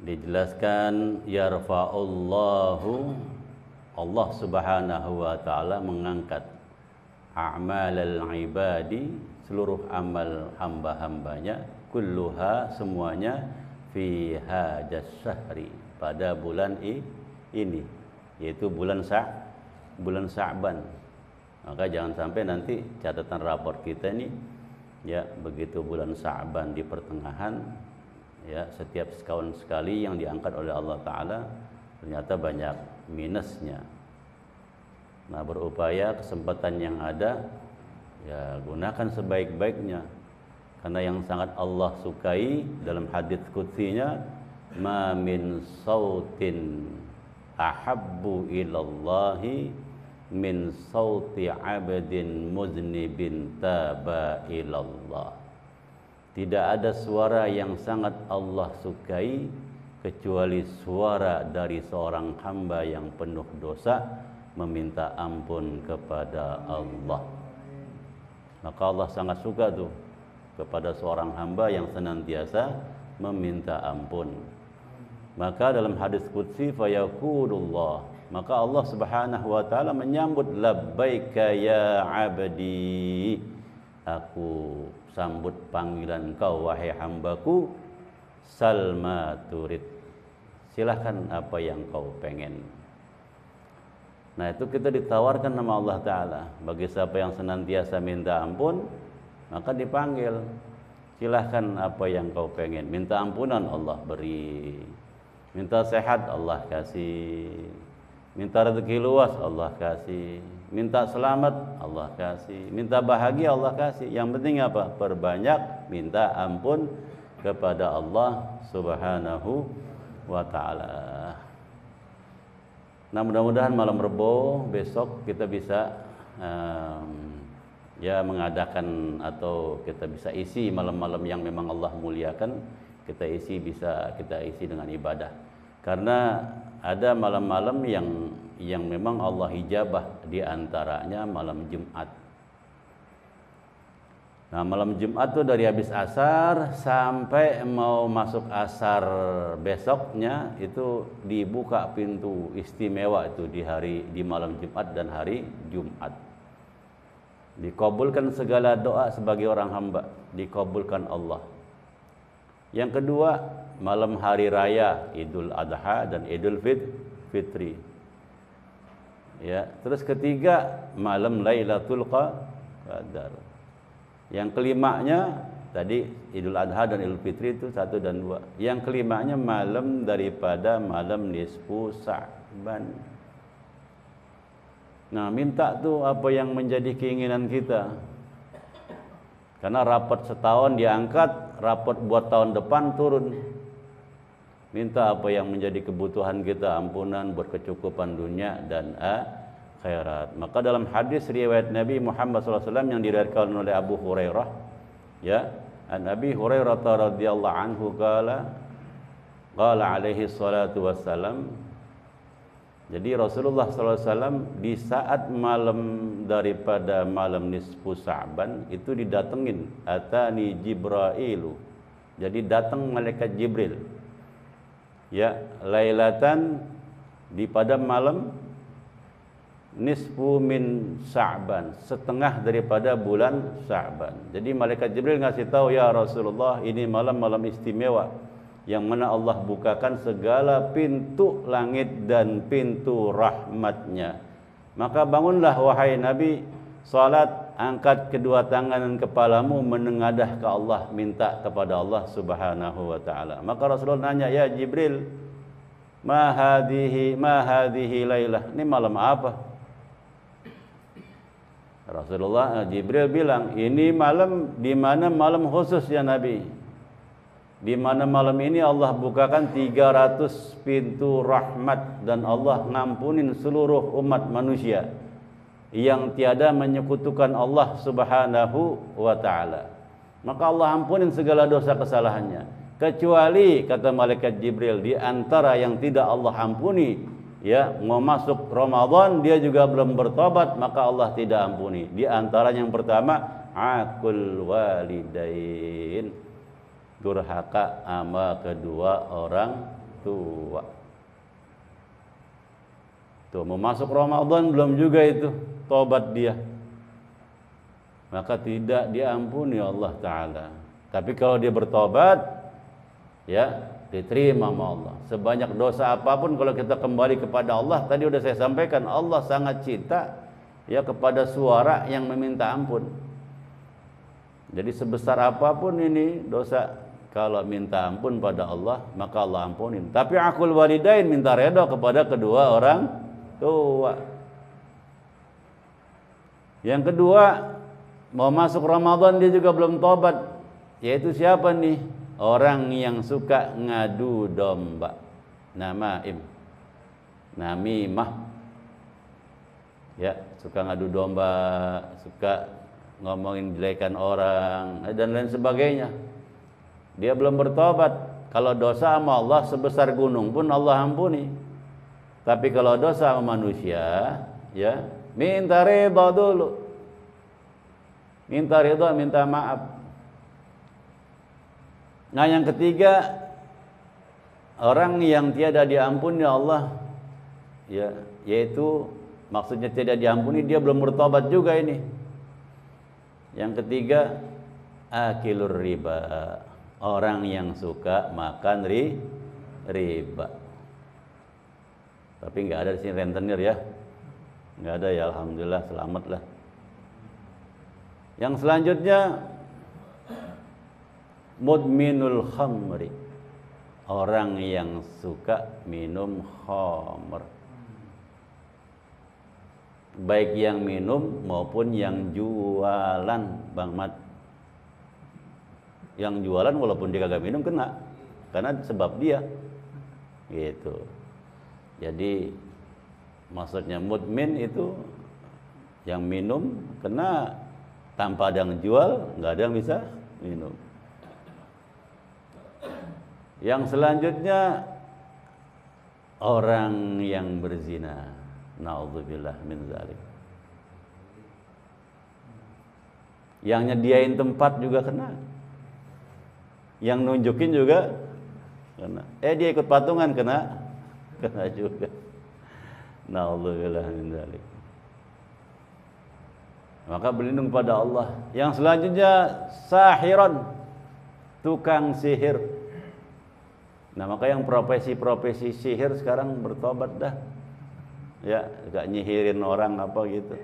dijelaskan yarfa'ullahu, Allah Subhanahu wa taala mengangkat a'malal ibadi, seluruh amal hamba-hambanya, kulluha, semuanya, fi hadas syahri, pada bulan ini, yaitu bulan Sya'ban. Maka jangan sampai nanti catatan rapor kita ini, ya, begitu bulan Sya'ban di pertengahan, ya, setiap setahun sekali yang diangkat oleh Allah Ta'ala ternyata banyak minusnya. Nah, berupaya kesempatan yang ada, ya, gunakan sebaik-baiknya. Karena yang sangat Allah sukai dalam hadits qudsinya, ma min sautin ahabbu ilallahi min sauti abdin muznibin taba ilallah. Tidak ada suara yang sangat Allah sukai kecuali suara dari seorang hamba yang penuh dosa meminta ampun kepada Allah. Maka Allah sangat suka tuh kepada seorang hamba yang senantiasa meminta ampun. Maka dalam hadis qudsi fayaqulullah, maka Allah Subhanahu wa taala menyambut, labbaika ya abdi, aku sambut panggilan kau wahai hambaku, salma turid, silahkan apa yang kau pengen. Nah, itu kita ditawarkan nama Allah Ta'ala. Bagi siapa yang senantiasa minta ampun, maka dipanggil, silahkan apa yang kau pengen. Minta ampunan, Allah beri. Minta sehat, Allah kasih. Minta rezeki luas, Allah kasih. Minta selamat, Allah kasih. Minta bahagia, Allah kasih. Yang penting apa? Perbanyak minta ampun kepada Allah Subhanahu wa Ta'ala. Nah, mudah-mudahan malam Rebo besok kita bisa ya mengadakan, atau kita bisa isi malam-malam yang memang Allah muliakan, kita bisa isi dengan ibadah. Karena ada malam-malam yang memang Allah hijabah, di antaranya malam Jumat. Nah, malam Jumat itu dari habis asar sampai mau masuk asar besoknya itu dibuka pintu istimewa itu di malam Jumat dan hari Jumat. Dikabulkan segala doa sebagai orang hamba, dikabulkan Allah. Yang kedua, malam hari raya Idul Adha dan Idul Fitri. Ya, terus ketiga, malam Lailatul Qadar. Yang kelimanya tadi Idul Adha dan Idul Fitri itu 1 dan 2. Yang kelimanya malam daripada malam nisfu Sya'ban. Nah, minta tuh apa yang menjadi keinginan kita. Karena rapot setahun diangkat, rapot buat tahun depan turun. Minta apa yang menjadi kebutuhan kita, ampunan, berkecukupan dunia dan akhirat. Maka dalam hadis riwayat Nabi Muhammad SAW yang diriwayatkan oleh Abu Hurairah, ya, an Abi Hurairah radhiyallahu anhu qala alaihi salatu wassalam, jadi Rasulullah SAW di saat malam daripada malam nisfu Sya'ban itu didatengin, atani Jibrailu, jadi datang malaikat Jibril, ya, lailatan, di pada malam nisfu min Sya'ban, setengah daripada bulan Sya'ban. Jadi malaikat Jibril ngasih tahu, ya Rasulullah, ini malam-malam istimewa yang mana Allah bukakan segala pintu langit dan pintu rahmatnya. Maka bangunlah wahai Nabi, salat, angkat kedua tangan dan kepalamu menengadah ke Allah, minta kepada Allah Subhanahu wa taala. Maka Rasulullah nanya, ya Jibril, ma hadhihi lailah, ini malam apa? Rasulullah Jibril bilang, ini malam di mana malam khusus ya Nabi. Di mana malam ini Allah bukakan 300 pintu rahmat dan Allah ngampunin seluruh umat manusia yang tiada menyekutukan Allah Subhanahu wa taala. Maka Allah ampunin segala dosa kesalahannya, kecuali kata malaikat Jibril, di antara yang tidak Allah ampuni, ya, mau masuk Ramadan dia juga belum bertobat, maka Allah tidak ampuni. Di antara yang pertama, aqul walidain, durhaka ama kedua orang tua. Tuh, mau masuk Ramadan belum juga itu tobat dia, maka tidak diampuni Allah Ta'ala. Tapi kalau dia bertobat, ya diterima sama Allah. Sebanyak dosa apapun kalau kita kembali kepada Allah, tadi udah saya sampaikan, Allah sangat cinta ya kepada suara yang meminta ampun. Jadi sebesar apapun ini dosa, kalau minta ampun pada Allah, maka Allah ampunin. Tapi aqul walidain, minta redha kepada kedua orang tua. Yang kedua, mau masuk Ramadan dia juga belum tobat. Yaitu siapa nih? Orang yang suka ngadu domba. Namaim, namimah. Ya, suka ngadu domba, suka ngomongin jelekan orang dan lain sebagainya. Dia belum bertobat. Kalau dosa sama Allah sebesar gunung pun Allah ampuni. Tapi kalau dosa sama manusia, ya minta ridha dulu. Minta ridha, minta maaf. Nah, yang ketiga, orang yang tiada diampuni Allah, ya, yaitu maksudnya tidak diampuni, dia belum bertobat juga ini. Yang ketiga, akilur riba, orang yang suka makan riba. Tapi nggak ada di sini rentenir ya, nggak ada ya, alhamdulillah, selamatlah. Yang selanjutnya, mudminul khamri, orang yang suka minum khamr, baik yang minum maupun yang jualan, Bang Mat. Yang jualan walaupun dia kagak minum kena, karena sebab dia gitu. Jadi maksudnya mudmin itu yang minum kena, tanpa ada yang jual nggak ada yang bisa minum. Yang selanjutnya, orang yang berzina, naudzubillah min dzalik. Yang nyediain tempat juga kena, yang nunjukin juga kena. Dia ikut patungan kena juga. Naudzubillah min dzalik. Maka berlindung pada Allah. Yang selanjutnya, sahiron, tukang sihir. Nah, maka yang profesi-profesi sihir sekarang bertobat dah. Ya, gak nyihirin orang apa gitu.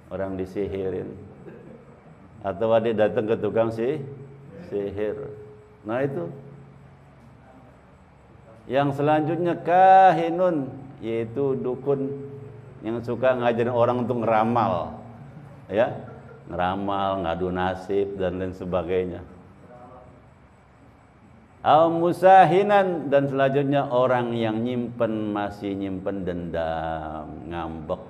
Orang disihirin. Atau dia datang ke tukang sihir. Nah, itu. Yang selanjutnya, kahinun, yaitu dukun yang suka ngajarin orang untuk ngeramal. Ya, ngeramal, ngadu nasib dan lain sebagainya. Al-musahinan, dan selanjutnya orang yang masih nyimpen dendam, ngambek,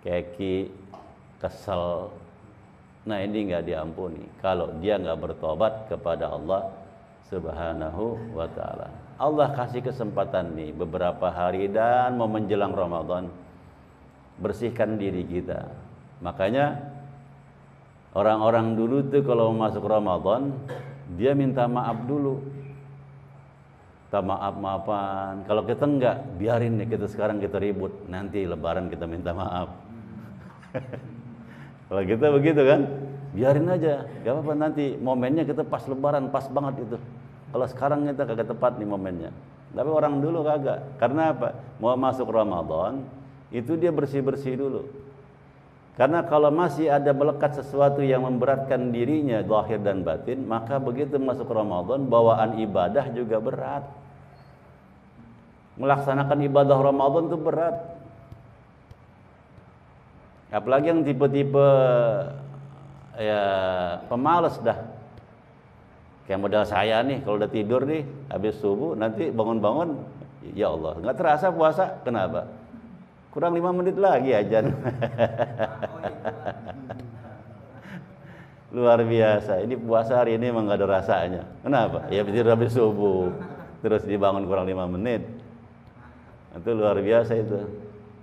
keki, kesel. Nah, ini nggak diampuni kalau dia nggak bertobat kepada Allah Subhanahu wa ta'ala. Allah kasih kesempatan nih beberapa hari dan mau menjelang Ramadan, bersihkan diri kita. Makanya orang-orang dulu tuh kalau masuk Ramadan, dia minta maaf dulu. Minta maaf-maafan. Kalau kita enggak, biarin nih, kita sekarang kita ribut, nanti lebaran kita minta maaf. Kalau kita begitu kan, biarin aja, gak apa-apa, nanti momennya kita pas lebaran, pas banget itu. Kalau sekarang kita kagak tepat nih momennya. Tapi orang dulu kagak. Karena apa? Mau masuk Ramadan, itu dia bersih-bersih dulu. Karena kalau masih ada melekat sesuatu yang memberatkan dirinya, zahir dan batin, maka begitu masuk Ramadan, bawaan ibadah juga berat. Melaksanakan ibadah Ramadan itu berat. Apalagi yang tipe-tipe ya pemalas dah. Kayak model saya nih, kalau udah tidur nih, habis subuh, nanti bangun-bangun, ya Allah, nggak terasa puasa. Kenapa? Kurang 5 menit lagi ajan. Luar biasa. Ini puasa hari ini emang gak ada rasanya. Kenapa? Ya tidur habis subuh, terus dibangun kurang 5 menit. Itu luar biasa itu.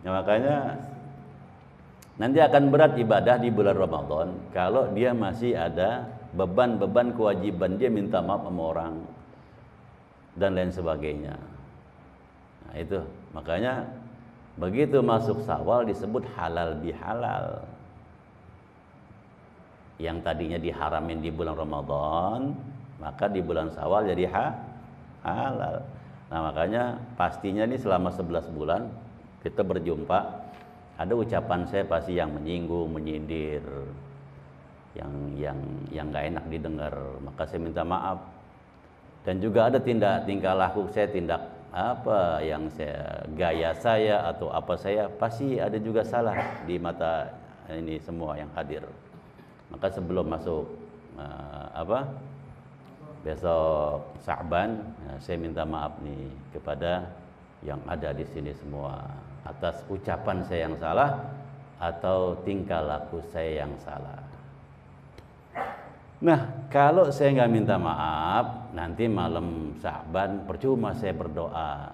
Ya, makanya nanti akan berat ibadah di bulan Ramadan kalau dia masih ada beban-beban kewajiban dia minta maaf sama orang. dan lain sebagainya. Nah, itu makanya begitu masuk Syawal disebut halal bihalal. Yang tadinya diharamin di bulan Ramadan, maka di bulan Syawal jadi halal. Nah, makanya pastinya nih selama 11 bulan kita berjumpa, ada ucapan saya pasti yang menyinggung, menyindir, yang nggak enak didengar, maka saya minta maaf. Dan juga ada tingkah laku saya, tindak apa yang saya, gaya saya atau apa saya, pasti ada juga salah di mata ini semua yang hadir. Maka sebelum masuk besok Sa'ban, saya minta maaf nih kepada yang ada di sini semua atas ucapan saya yang salah atau tingkah laku saya yang salah. Nah, kalau saya nggak minta maaf, nanti malam Sa'ban percuma saya berdoa,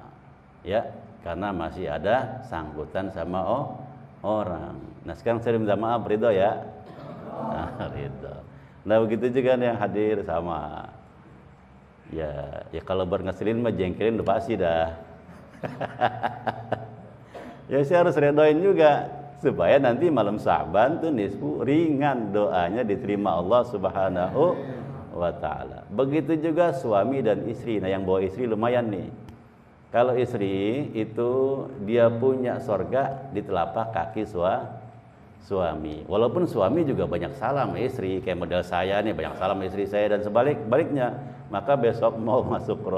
ya, karena masih ada sangkutan sama orang. Nah, sekarang saya minta maaf, ridho ya. Nah, ridho. Nah, begitu juga yang hadir sama. Ya kalau berngeselin mah jengkelin udah pasti dah. Ya saya harus redoin juga supaya nanti malam Sa'ban tuh nisfu ringan, doanya diterima Allah Subhanahu wa taala. Begitu juga suami dan istri. Nah, yang bawa istri lumayan nih. Kalau istri itu dia punya sorga di telapak kaki suami. Walaupun suami juga banyak salah sama istri, kayak model saya nih banyak salah sama istri saya dan sebaliknya. Maka besok mau masuk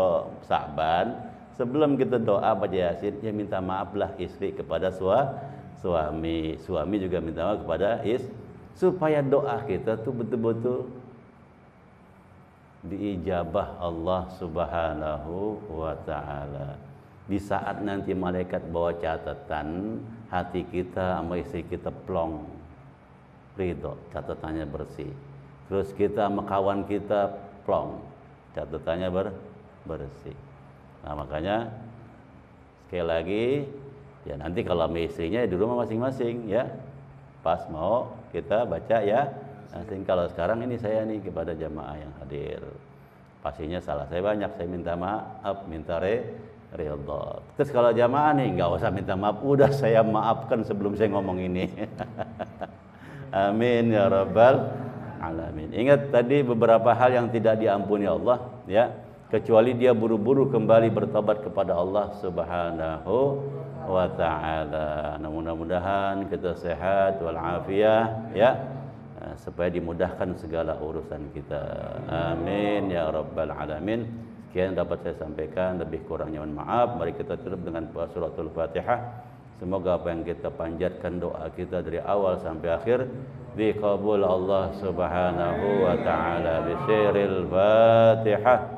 Sa'ban, sebelum kita doa baca Yasin, ya minta maaflah istri kepada suami. Suami juga minta maaf kepada istri, supaya doa kita tuh betul-betul diijabah Allah Subhanahu wa taala. Di saat nanti malaikat bawa catatan, hati kita sama istri kita plong, ridho, catatannya bersih. Terus kita sama kawan kita plong, catatannya bersih. Nah, makanya sekali lagi, ya nanti kalau sama istrinya di rumah masing-masing ya, pas mau kita baca ya. Nanti kalau sekarang ini saya nih kepada jamaah yang hadir, pastinya salah saya banyak, saya minta maaf, minta ridho. Terus kalau jamaah nih nggak usah minta maaf, udah saya maafkan sebelum saya ngomong ini. Amin ya rabbal alamin. Ingat tadi beberapa hal yang tidak diampuni Allah, ya, kecuali dia buru-buru kembali bertobat kepada Allah Subhanahu wa taala. Nah, mudah-mudahan kita sehat walafiat, ya, supaya dimudahkan segala urusan kita. Amin ya rabbal alamin. Sekian dapat saya sampaikan, lebih kurangnya mohon maaf. Mari kita tutup dengan suratul Fatihah. Semoga apa yang kita panjatkan doa kita dari awal sampai akhir diqabul Allah Subhanahu wa taala. Bisiril Fatihah.